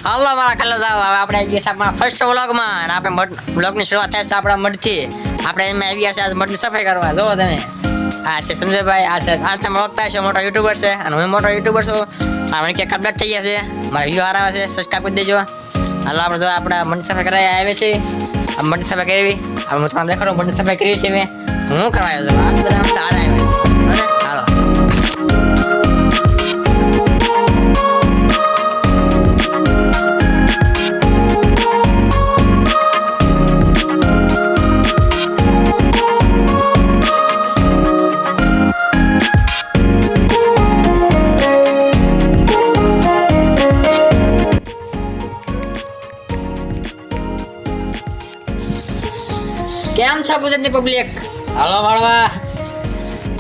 હાલો મારા કલ્લો જાવ હવે આપણે આવી ગયા આપણા ફર્સ્ટ વ્લોગમાં અને આપણે વ્લોગની શરૂઆત થાય છે આપણા મઠથી આપણે એમાં આવી ગયા છે આજ મઠની સફાઈ કરવા જોવો તમે આ છે સંજયભાઈ આ તમે ઓળખતા છે મોટો યુટ્યુબર છે અને હું મોટો યુટ્યુબર છું આપણે કે કમ્પ્લીટ થઈ ગયા છે મારા વિડીયો સારા આવે છે સબસ્ક્રાઇબ કરી દેજો હાલો આપણે જો આપણા મઠની સફાઈ કરાવી આવે છે આ મઠની સફાઈ કરવી હવે હું તમને દેખાડું મઠની સફાઈ કરી છે મેં હું કરવા આવ્યો છું આ બધા સારા આવે છે બરાબર હાલો કેમ છે ગુજરાતની પબ્લિક હાલો વાળવા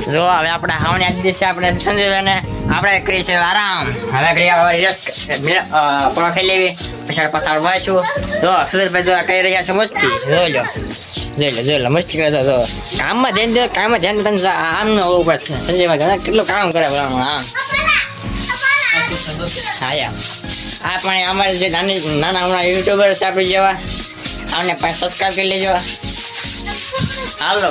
જો હવે આપણે હાવને આજ દિવસે આપણે સંજયભાઈને આપણે કરી છે આરામ હવે કરી રેસ્ટ પણ ખાઈ લેવી પછી પાછળ વાંચું જો સુરેશભાઈ જો કરી રહ્યા છે મસ્તી જોઈ લો મસ્તી કરે જો કામમાં ધ્યાન તને આમ ન હોવું પડશે સંજયભાઈ કેટલું કામ કરે આમ હા યાર આ પણ અમારે જે નાના હમણાં યુટ્યુબર છે આપણે જેવા આમને સબસ્ક્રાઈબ કરી લેજો હાલો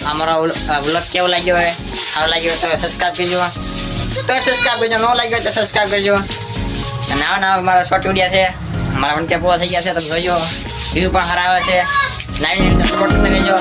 અમારો વ્લોગ કેવો લાગ્યો હોય સારો લાગ્યો તો સબસ્ક્રાઈબ કરજો ન લાગ્યો તો સબસ્ક્રાઈબ કરજો અને નવા મારા શોર્ટ વિડીયો છે મારા પણ ત્યાં પૂરા થઈ ગયા છે તમે જોજો વ્યૂ પણ સારા આવે છે લાઈવ રીતે સપોર્ટ કરી લેજો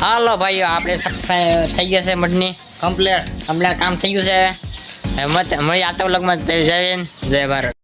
હાલો ભાઈઓ આપણે સબસ્ક્રાઇબ થઈ ગયા છે મઠની કમ્પ્લીટ કામ થઈ ગયું છે મળી આવતા વ્લોગમાં જય ભારત.